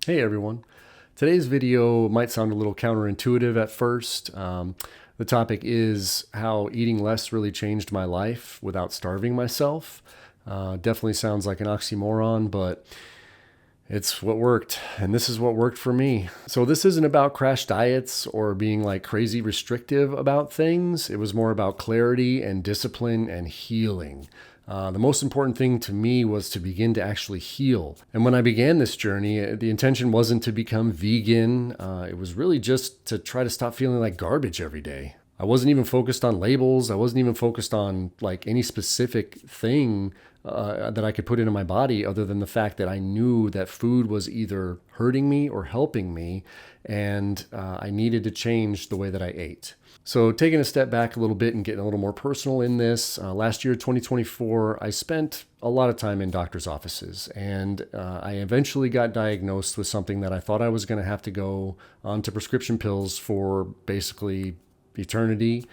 Hey everyone. Today's video might sound a little counterintuitive at first. The topic is how eating less really changed my life without starving myself. Definitely sounds like an oxymoron, but it's what worked, and this is what worked for me. So this isn't about crash diets or being like crazy restrictive about things. It was more about clarity and discipline and healing. The most important thing to me was to begin to actually heal. And when I began this journey, the intention wasn't to become vegan. It was really just to try to stop feeling like garbage every day. I wasn't even focused on labels. I wasn't even focused on like any specific thing that I could put into my body other than the fact that I knew that food was either hurting me or helping me, and I needed to change the way that I ate. So taking a step back a little bit and getting a little more personal in this, last year, 2024, I spent a lot of time in doctor's offices, and I eventually got diagnosed with something that I thought I was going to have to go onto prescription pills for basically eternity,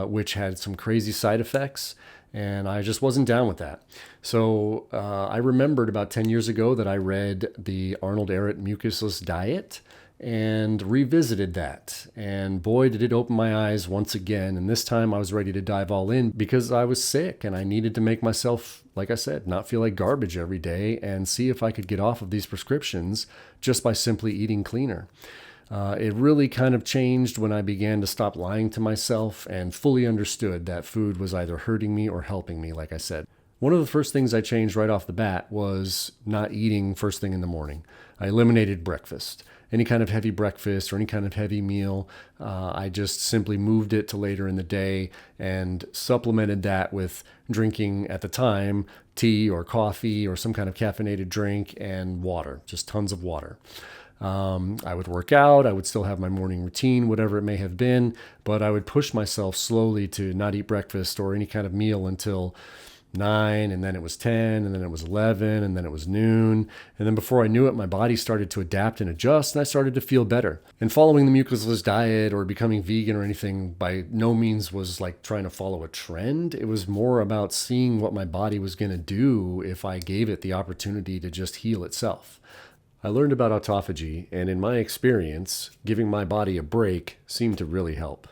which had some crazy side effects. And I just wasn't down with that. So I remembered about 10 years ago that I read the Arnold Ehret Mucusless Diet and revisited that. And boy, did it open my eyes once again. And this time I was ready to dive all in because I was sick and I needed to make myself, like I said, not feel like garbage every day and see if I could get off of these prescriptions just by simply eating cleaner. It really kind of changed when I began to stop lying to myself and fully understood that food was either hurting me or helping me, like I said. One of the first things I changed right off the bat was not eating first thing in the morning. I eliminated breakfast. Any kind of heavy breakfast or any kind of heavy meal, I just simply moved it to later in the day and supplemented that with drinking, at the time, tea or coffee or some kind of caffeinated drink and water, just tons of water. I would work out, I would still have my morning routine, whatever it may have been, but I would push myself slowly to not eat breakfast or any kind of meal until 9, and then it was 10, and then it was 11, and then it was noon. And then before I knew it, my body started to adapt and adjust, and I started to feel better. And following the mucusless diet or becoming vegan or anything by no means was like trying to follow a trend. It was more about seeing what my body was going to do if I gave it the opportunity to just heal itself. I learned about autophagy, and in my experience, giving my body a break seemed to really help.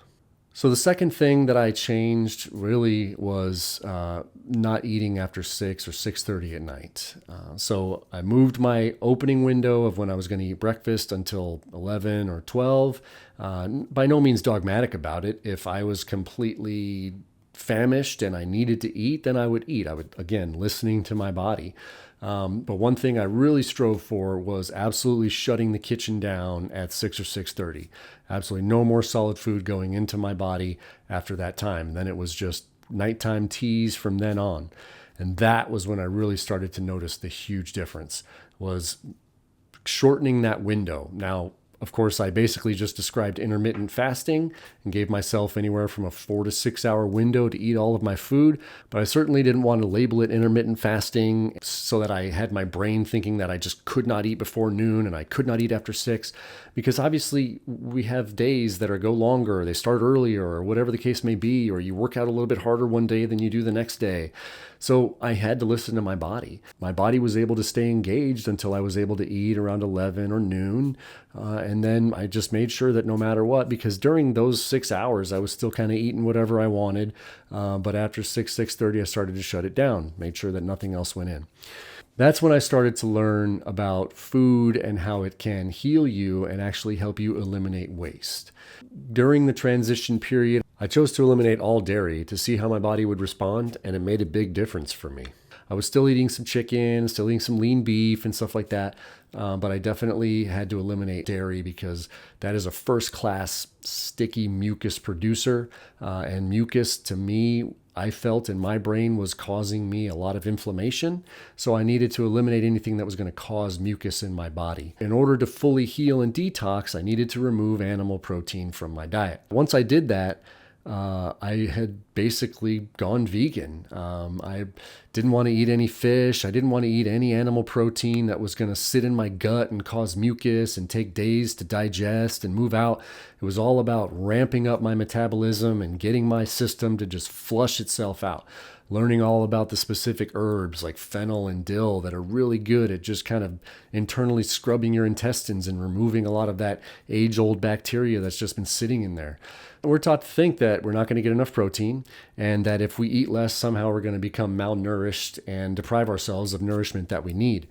So the second thing that I changed really was not eating after 6 or 6:30 at night. So I moved my opening window of when I was going to eat breakfast until 11 or 12. By no means dogmatic about it. If I was completely famished and I needed to eat, then I would eat. I would, again, listening to my body. But one thing I really strove for was absolutely shutting the kitchen down at 6 or 6:30. Absolutely no more solid food going into my body after that time. Then it was just nighttime teas from then on. And that was when I really started to notice the huge difference, was shortening that window. Now, of course, I basically just described intermittent fasting and gave myself anywhere from a 4 to 6 hour window to eat all of my food, but I certainly didn't want to label it intermittent fasting so that I had my brain thinking that I just could not eat before noon and I could not eat after 6, because obviously we have days that go longer, or they start earlier, or whatever the case may be, or you work out a little bit harder one day than you do the next day. So I had to listen to my body. My body was able to stay engaged until I was able to eat around 11 or noon. And then I just made sure that no matter what, because during those 6 hours, I was still kind of eating whatever I wanted. But after 6:30, I started to shut it down, made sure that nothing else went in. That's when I started to learn about food and how it can heal you and actually help you eliminate waste. During the transition period, I chose to eliminate all dairy to see how my body would respond, and it made a big difference for me. I was still eating some chicken, still eating some lean beef and stuff like that, but I definitely had to eliminate dairy because that is a first-class sticky mucus producer, and mucus to me, I felt in my brain, was causing me a lot of inflammation. So I needed to eliminate anything that was going to cause mucus in my body. In order to fully heal and detox, I needed to remove animal protein from my diet. Once I did that, I had basically gone vegan. I didn't want to eat any fish. I didn't want to eat any animal protein that was going to sit in my gut and cause mucus and take days to digest and move out. It was all about ramping up my metabolism and getting my system to just flush itself out. learning all about the specific herbs like fennel and dill that are really good at just kind of internally scrubbing your intestines and removing a lot of that age-old bacteria that's just been sitting in there. We're taught to think that we're not going to get enough protein and that if we eat less, somehow we're going to become malnourished and deprive ourselves of nourishment that we need.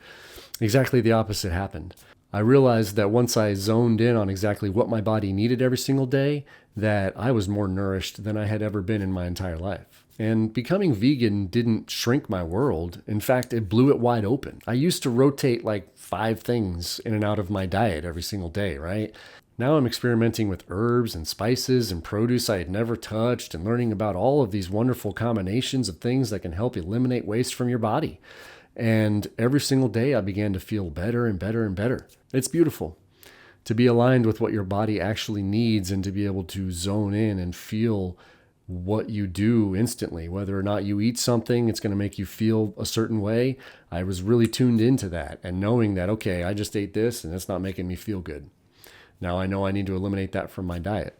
Exactly the opposite happened. I realized that once I zoned in on exactly what my body needed every single day, that I was more nourished than I had ever been in my entire life. And becoming vegan didn't shrink my world. In fact, it blew it wide open. I used to rotate like 5 things in and out of my diet every single day, right? Now I'm experimenting with herbs and spices and produce I had never touched and learning about all of these wonderful combinations of things that can help eliminate waste from your body. And every single day I began to feel better and better and better. It's beautiful to be aligned with what your body actually needs and to be able to zone in and feel what you do instantly. Whether or not you eat something, it's going to make you feel a certain way. I was really tuned into that and knowing that, okay, I just ate this and it's not making me feel good. Now I know I need to eliminate that from my diet.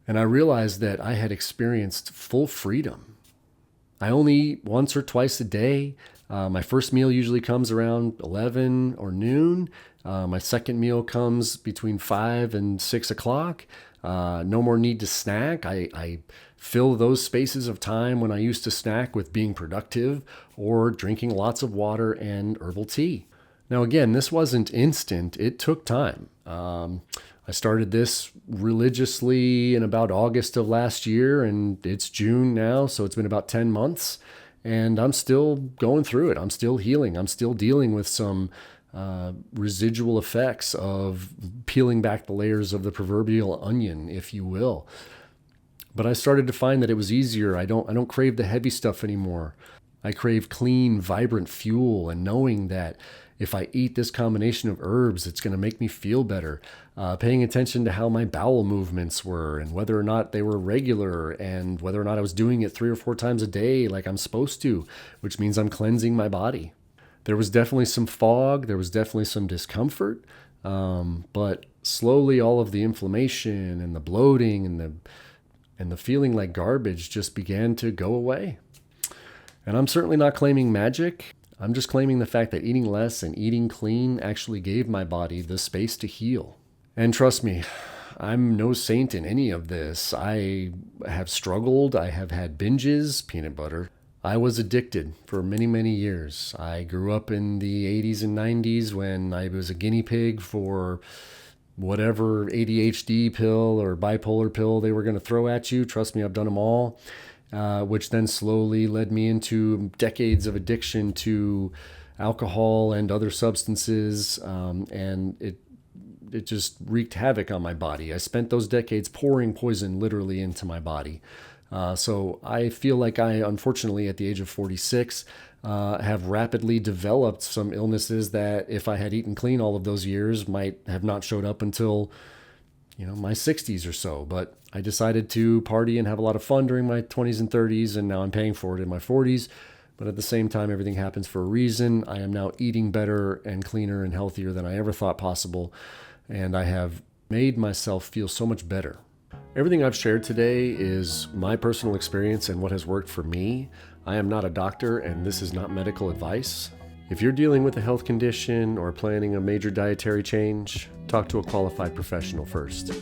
And I realized that I had experienced full freedom. I only eat once or twice a day. My first meal usually comes around 11 or noon. My second meal comes between 5 and 6 o'clock. No more need to snack. I fill those spaces of time when I used to snack with being productive or drinking lots of water and herbal tea. Now, again, this wasn't instant. It took time. I started this religiously in about August of last year, and it's June now, so it's been about 10 months, and I'm still going through it. I'm still healing. I'm still dealing with some residual effects of peeling back the layers of the proverbial onion, if you will. But I started to find that it was easier. I don't crave the heavy stuff anymore. I crave clean, vibrant fuel, and knowing that if I eat this combination of herbs, it's going to make me feel better. Paying attention to how my bowel movements were and whether or not they were regular and whether or not I was doing it 3 or 4 times a day like I'm supposed to, which means I'm cleansing my body. There was definitely some fog. There was definitely some discomfort. But slowly all of the inflammation and the bloating and the feeling like garbage just began to go away. And I'm certainly not claiming magic. I'm just claiming the fact that eating less and eating clean actually gave my body the space to heal. And trust me, I'm no saint in any of this. I have struggled. I have had binges, peanut butter. I was addicted for many, many years. I grew up in the 80s and 90s when I was a guinea pig for whatever ADHD pill or bipolar pill they were going to throw at you. Trust me, I've done them all. Which then slowly led me into decades of addiction to alcohol and other substances, and it just wreaked havoc on my body. I spent those decades pouring poison literally into my body. So I feel like I, unfortunately, at the age of 46, have rapidly developed some illnesses that if I had eaten clean all of those years might have not showed up until my 60s or so. But I decided to party and have a lot of fun during my 20s and 30s, and now I'm paying for it in my 40s. But at the same time, everything happens for a reason. I am now eating better and cleaner and healthier than I ever thought possible, and I have made myself feel so much better. Everything I've shared today is my personal experience and what has worked for me. I am not a doctor, and this is not medical advice. If you're dealing with a health condition or planning a major dietary change, talk to a qualified professional first.